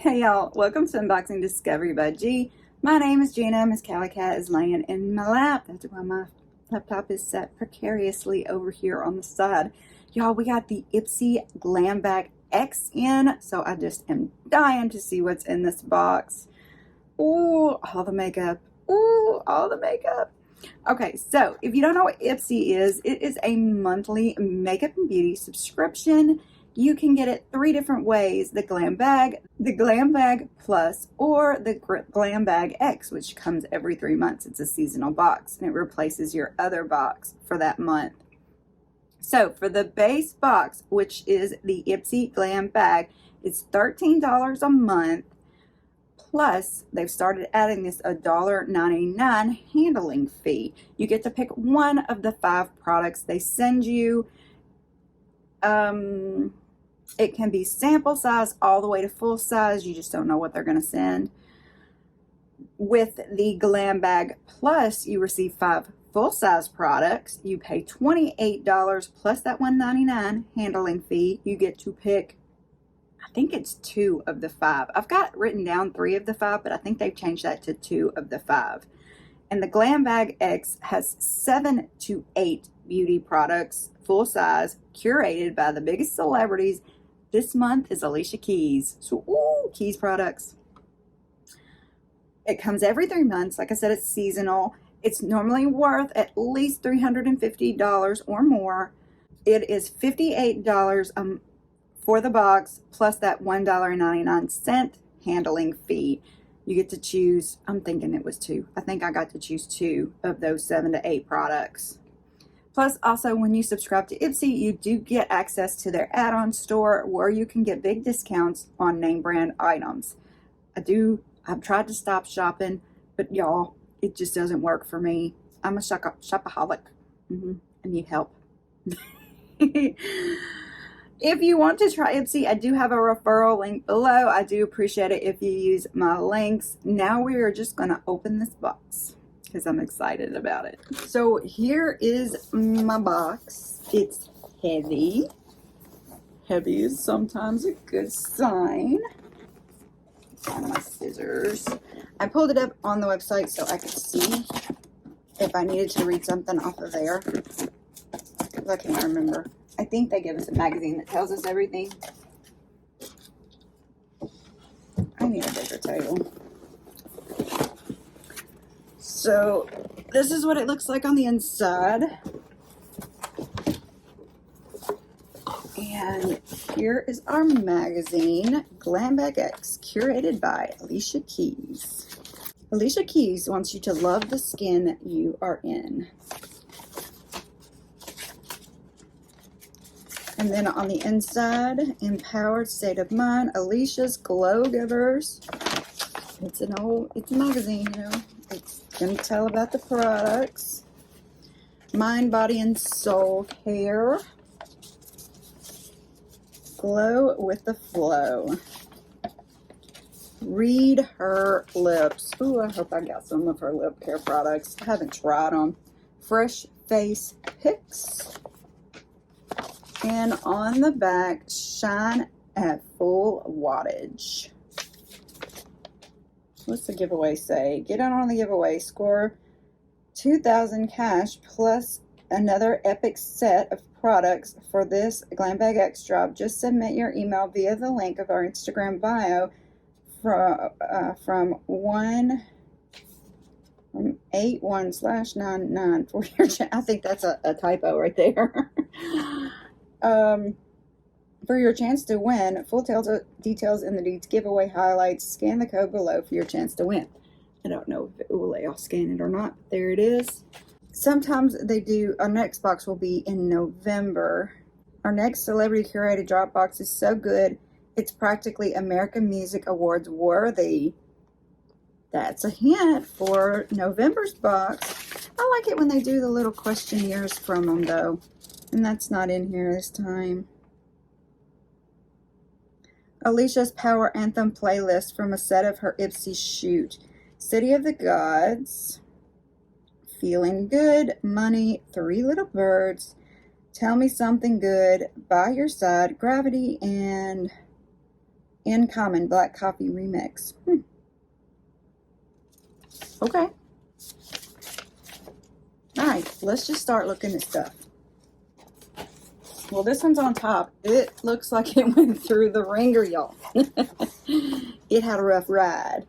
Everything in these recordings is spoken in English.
Hey y'all, welcome to Unboxing Discovery by G. My name is Gina. Miss Cali Cat is laying in my lap. That's why my laptop is set precariously over here on the side. Y'all, we got the Ipsy Glam Bag X in, so I just am dying to see what's in this box. Ooh, all the makeup. Ooh, all the makeup. Okay, so if you don't know what Ipsy is, it is a monthly makeup and beauty subscription. You can get it 3 different ways: the Glam Bag, the Glam Bag Plus, or the Glam Bag X, which comes every 3 months. It's a seasonal box and it replaces your other box for that month. So for the base box, which is the Ipsy Glam Bag, it's $13 a month. Plus, they've started adding this $1.99 handling fee. You get to pick one of the 5 products they send you. It can be sample size all the way to full size. You just don't know what they're going to send. With the Glam Bag Plus, you receive 5 full-size products. You pay $28 plus that $1.99 handling fee. You get to pick, I think it's 2 of the 5. I've got written down 3 of the 5, but I think they've changed that to 2 of the 5. And the Glam Bag X has 7 to 8 beauty products, full size, curated by the biggest celebrities. This month is Alicia Keys. So, ooh, Keys products. It comes every 3 months. Like I said, it's seasonal. It's normally worth at least $350 or more. It is $58 for the box, plus that $1.99 handling fee. You get to choose, I'm thinking it was 2. I think I got to choose 2 of those 7 to 8 products. Plus, also, when you subscribe to Ipsy, you do get access to their add-on store where you can get big discounts on name brand items. I've tried to stop shopping, but y'all, it just doesn't work for me. I'm a shopaholic. I need help. If you want to try Ipsy, I do have a referral link below. I do appreciate it if you use my links. Now we are just going to open this box because I'm excited about it. So here is my box. It's heavy. Heavy is sometimes a good sign. Find my scissors. I pulled it up on the website so I could see if I needed to read something off of there. I can't remember. I think they give us a magazine that tells us everything. I need a bigger table. So this is what it looks like on the inside. And here is our magazine, Glam Bag X, curated by Alicia Keys. Alicia Keys wants you to love the skin you are in. And then on the inside, Empowered State of Mind, Alicia's Glow Givers. It's a magazine, you know. It's going to tell about the products. Mind, Body, and Soul Care. Glow with the Flow. Read Her Lips. Ooh, I hope I got some of her lip care products. I haven't tried them. Fresh Face Picks. And on the back, Shine at Full Wattage. What's the giveaway say? Get on the giveaway. Score 2,000 cash plus another epic set of products for this Glam Bag X drop. Just submit your email via the link of our Instagram bio from 81/99 for your I think that's a typo right there. For your chance to win. Full details in the giveaway highlights. Scan the code below for your chance to win. I don't know if it will let y'all scan it or not. There it is. Sometimes they do. Our next box will be in November. Our next celebrity curated drop box is so good, it's practically American Music Awards worthy. That's a hint for November's box. I like it when they do the little questionnaires from them though. And that's not in here this time. Alicia's Power Anthem playlist from a set of her Ipsy shoot. City of the Gods. Feeling Good. Money. 3 Little Birds. Tell Me Something Good. By Your Side. Gravity. And In Common Black Coffee Remix. Okay. Alright, let's just start looking at stuff. Well, this one's on top. It looks like it went through the ringer, y'all. It had a rough ride.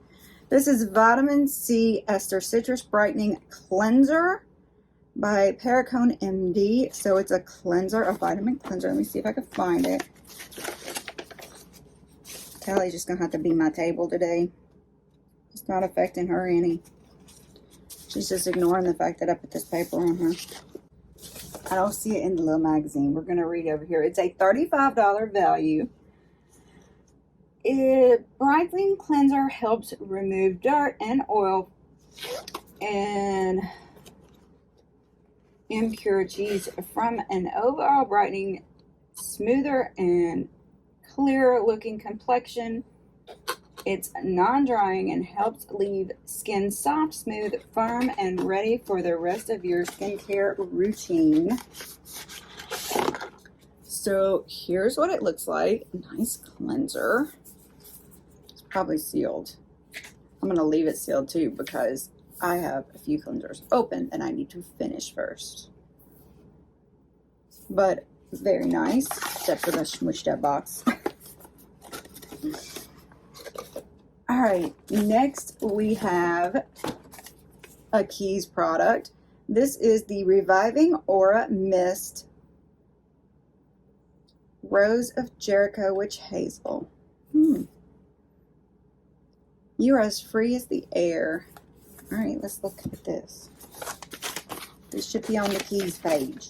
This is Vitamin C Esther Citrus Brightening Cleanser by Perricone MD. So it's a cleanser, a vitamin cleanser. Let me see if I can find it. Callie's just going to have to be my table today. It's not affecting her any. She's just ignoring the fact that I put this paper on her. I don't see it in the little magazine. We're going to read over here. It's a $35 value. Brightening cleanser helps remove dirt and oil and impurities from an overall brightening, smoother and clearer looking complexion. It's non-drying and helps leave skin soft, smooth, firm, and ready for the rest of your skincare routine. So here's what it looks like. Nice cleanser. It's probably sealed. I'm going to leave it sealed too because I have a few cleansers open and I need to finish first. But very nice, except for the smushed up box. All right, next we have a Keys product. This is the Reviving Aura Mist Rose of Jericho Witch Hazel. You're as free as the air. All right, let's look at this. This should be on the Keys page.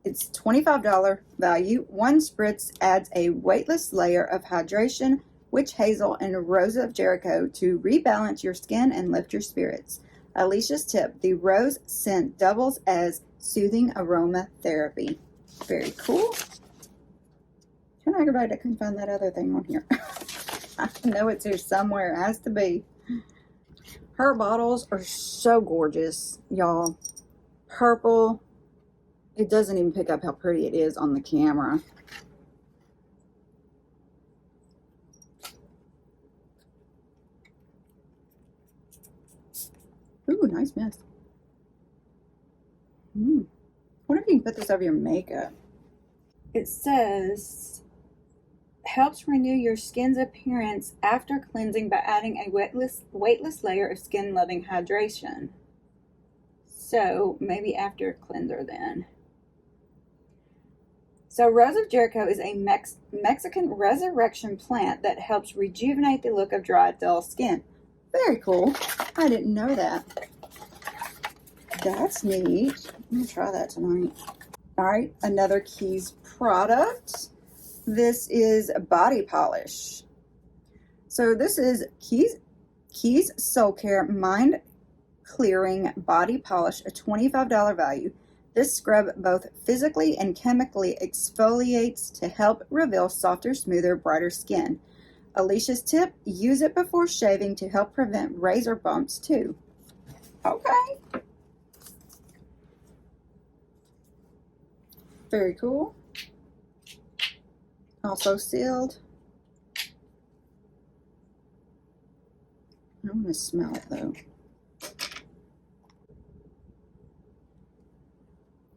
It's $25 value. One spritz adds a weightless layer of hydration, witch hazel, and rose of Jericho to rebalance your skin and lift your spirits. Alicia's tip: the rose scent doubles as soothing aroma therapy. Very cool. Kind of aggravated I couldn't find that other thing on here. I know it's here somewhere. It has to be. Her bottles are so gorgeous, y'all. Purple. It doesn't even pick up how pretty it is on the camera. Ooh, nice mist. I wonder if you can put this over your makeup. It says, helps renew your skin's appearance after cleansing by adding a weightless layer of skin-loving hydration. So, maybe after cleanser then. So Rose of Jericho is a Mexican resurrection plant that helps rejuvenate the look of dry, dull skin. Very cool. I didn't know that. That's neat. I'm going to try that tonight. All right, another Keys product. This is body polish. So this is Keys SOULCARE Mind Clearing Body Polish, a $25 value. This scrub both physically and chemically exfoliates to help reveal softer, smoother, brighter skin. Alicia's tip: use it before shaving to help prevent razor bumps too. Okay. Very cool. Also sealed. I want to smell it though.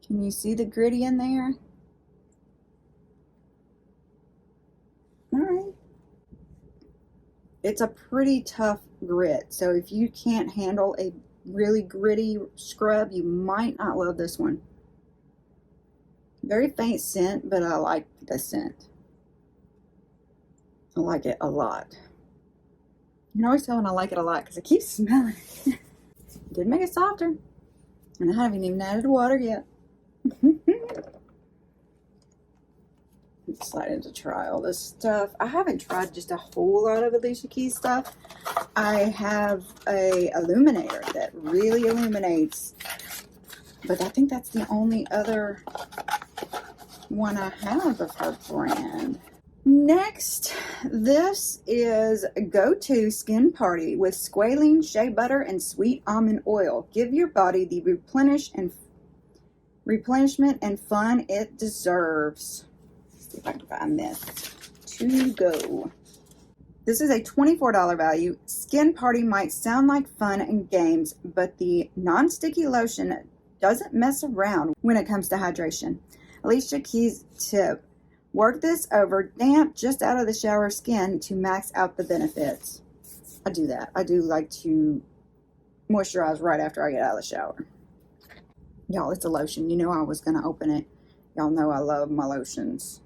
Can you see the gritty in there? All right. It's a pretty tough grit, so if you can't handle a really gritty scrub, you might not love this one. Very faint scent, but I like the scent. I like it a lot. You can always tell when I like it a lot because I keep smelling it. Did make it softer, and I haven't even added water yet. I'm excited to try all this stuff. I haven't tried just a whole lot of Alicia Keys stuff. I have a illuminator that really illuminates, but I think that's the only other one I have of her brand. Next, this is Go-To Skin Party with squalene, shea butter, and sweet almond oil. Give your body the replenishment and fun it deserves. Let's see see if I can find this to go. This is a $24 value. Skin Party might sound like fun and games, but the non-sticky lotion doesn't mess around when it comes to hydration. Alicia Keys tip: work this over damp, just out of the shower skin to max out the benefits. I do that. I do like to moisturize right after I get out of the shower. Y'all, it's a lotion. You know I was going to open it. Y'all know I love my lotions.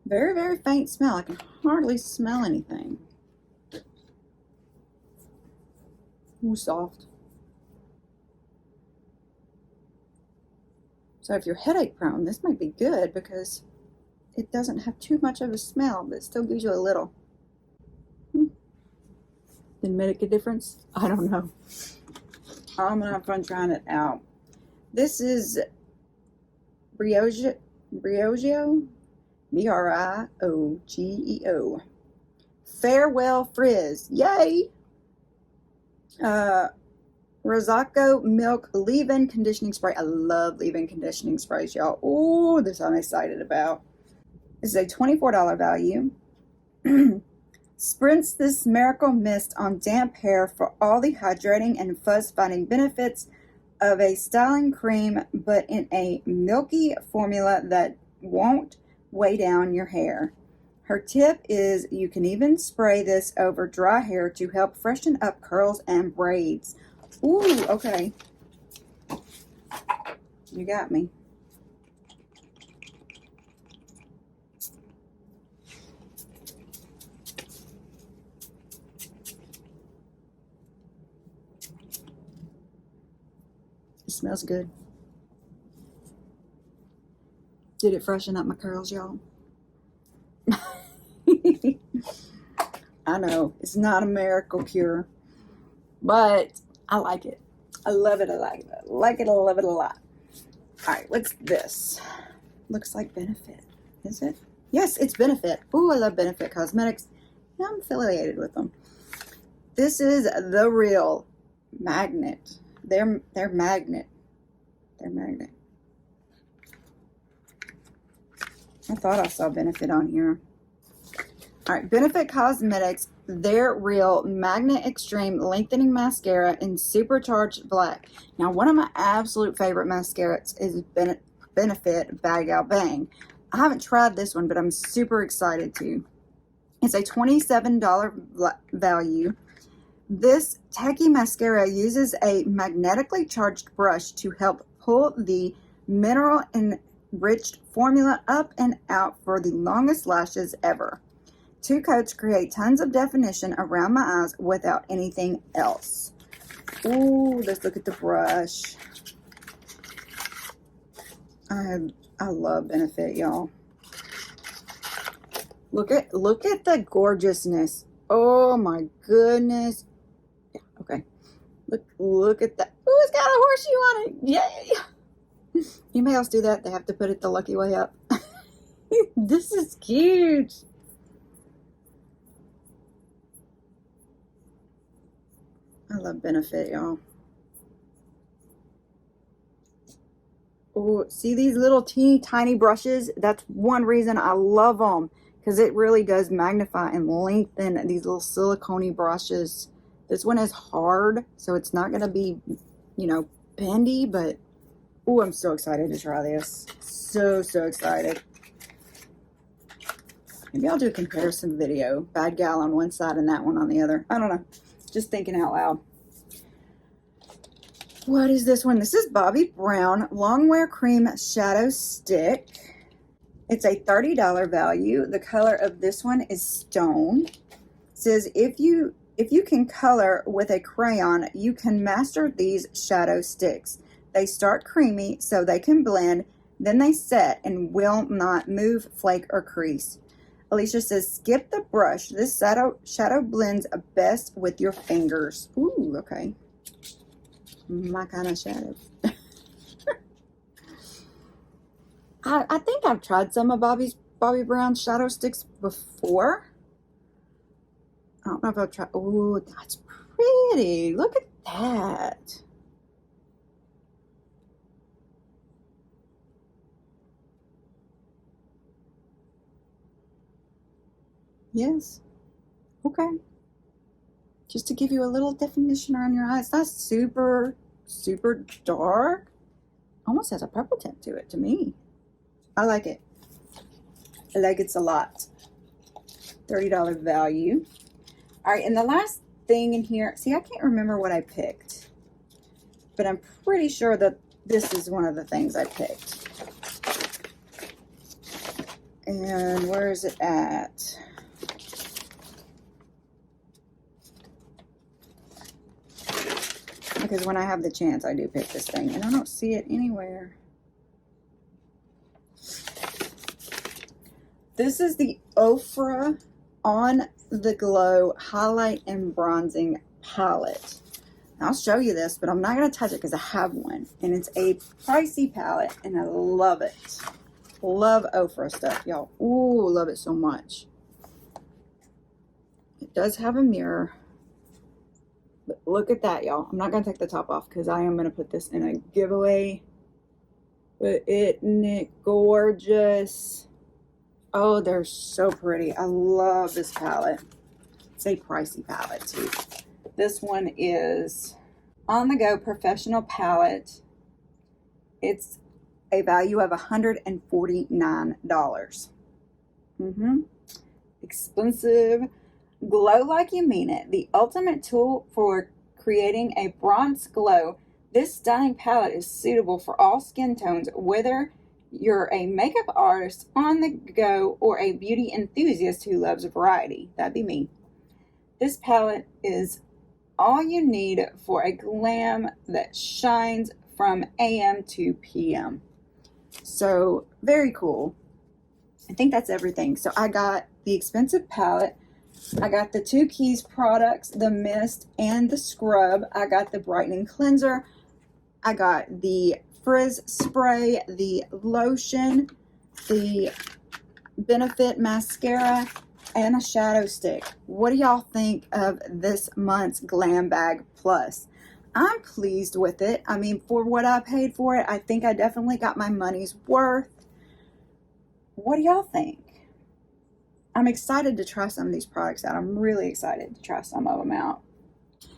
Very, very faint smell. I can hardly smell anything. Ooh, soft. So if you're headache prone, this might be good because it doesn't have too much of a smell, but it still gives you a little. Did it make a difference? I don't know. I'm gonna have fun trying it out. This is briogeo, briogeo. Farewell Frizz. Yay! Rosacco Milk Leave-In Conditioning Spray. I love leave-in conditioning sprays, y'all. Oh, this I'm excited about. This is a $24 value. Spritz this miracle mist on damp hair for all the hydrating and fuzz-fighting benefits of a styling cream, but in a milky formula that won't weigh down your hair. Her tip is you can even spray this over dry hair to help freshen up curls and braids. Ooh, okay. You got me. It smells good. Did it freshen up my curls, y'all? I know, it's not a miracle cure, but I like it. I love it. I like it. I like it. I love it a lot. All right, what's this? Looks like Benefit. Is it? Yes, it's Benefit. Ooh, I love Benefit Cosmetics. Yeah, I'm affiliated with them. This is The Real Magnet. They're magnet. They're magnet. I thought I saw Benefit on here. All right, Benefit Cosmetics, They're Real Magnet Extreme Lengthening Mascara in Supercharged Black. Now, one of my absolute favorite mascaras is Benefit Bag Bang. I haven't tried this one, but I'm super excited to. It's a $27 value. This tacky mascara uses a magnetically charged brush to help pull the mineral-enriched formula up and out for the longest lashes ever. 2 coats create tons of definition around my eyes without anything else. Ooh, let's look at the brush. I love Benefit, y'all. Look at the gorgeousness. Oh my goodness. Yeah, okay. Look at that. Ooh, it's got a horseshoe on it. Yay! Anybody else do that? They have to put it the lucky way up. This is cute. I love Benefit, y'all. Oh, see these little teeny tiny brushes? That's one reason I love them, because it really does magnify and lengthen these little silicone brushes. This one is hard, so it's not going to be, you know, bendy, but oh, I'm so excited to try this. So excited. Maybe I'll do a comparison video. Bad gal on one side and that one on the other. I don't know. Just thinking out loud. What is this one? This is Bobbi Brown Longwear Cream Shadow Stick. It's a $30 value. The color of this one is Stone. It says if you can color with a crayon, you can master these shadow sticks. They start creamy so they can blend, then they set and will not move, flake, or crease. Alicia says, skip the brush. This shadow blends best with your fingers. Ooh, okay. My kind of shadow. I think I've tried some of Bobbi Brown's shadow sticks before. don't know if I'll try. Oh, that's pretty. Look at that. Yes. Okay. Just to give you a little definition around your eyes. That's super, super dark. Almost has a purple tint to it to me. I like it. I like it a lot. $30 value. All right, and the last thing in here, see, I can't remember what I picked, but I'm pretty sure that this is one of the things I picked. And where is it at? Because when I have the chance, I do pick this thing, and I don't see it anywhere. This is the Ofra On the Glow Highlight and Bronzing Palette. I'll show you this, but I'm not going to touch it because I have one. And it's a pricey palette, and I love it. Love Ofra stuff, y'all. Ooh, love it so much. It does have a mirror. But look at that, y'all. I'm not going to take the top off because I am going to put this in a giveaway. But isn't it gorgeous? Oh, they're so pretty. I love this palette. It's a pricey palette, too. This one is On the Go Professional Palette. It's a value of $149. Expensive. Glow like you mean it. The ultimate tool for creating a bronze glow. This stunning palette is suitable for all skin tones, whether you're a makeup artist on the go or a beauty enthusiast who loves variety. That'd be me. This palette is all you need for a glam that shines from AM to PM. So, very cool. I think that's everything. So, I got the expensive palette. I got the 2 Keys products, the mist and the scrub. I got the brightening cleanser. I got the frizz spray, the lotion, the Benefit mascara, and a shadow stick. What do y'all think of this month's Glam Bag Plus? I'm pleased with it. I mean, for what I paid for it, I think I definitely got my money's worth. What do y'all think? I'm excited to try some of these products out. I'm really excited to try some of them out.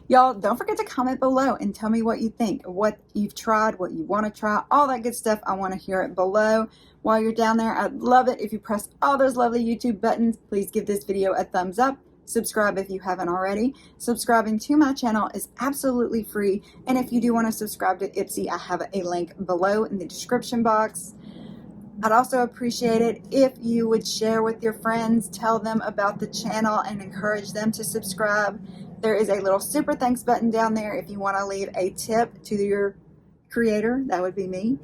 Y'all, don't forget to comment below and tell me what you think, what you've tried, what you want to try, all that good stuff. I want to hear it below. While you're down there, I'd love it if you press all those lovely YouTube buttons. Please give this video a thumbs up. Subscribe if you haven't already. Subscribing to my channel is absolutely free. And if you do want to subscribe to Ipsy, I have a link below in the description box. I'd also appreciate it if you would share with your friends, tell them about the channel, and encourage them to subscribe. There is a little super thanks button down there if you want to leave a tip to your creator. That would be me.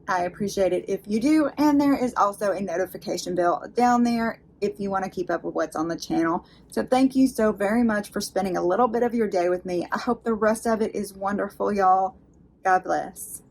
I appreciate it if you do. And there is also a notification bell down there if you want to keep up with what's on the channel. So thank you so very much for spending a little bit of your day with me. I hope the rest of it is wonderful, y'all. God bless.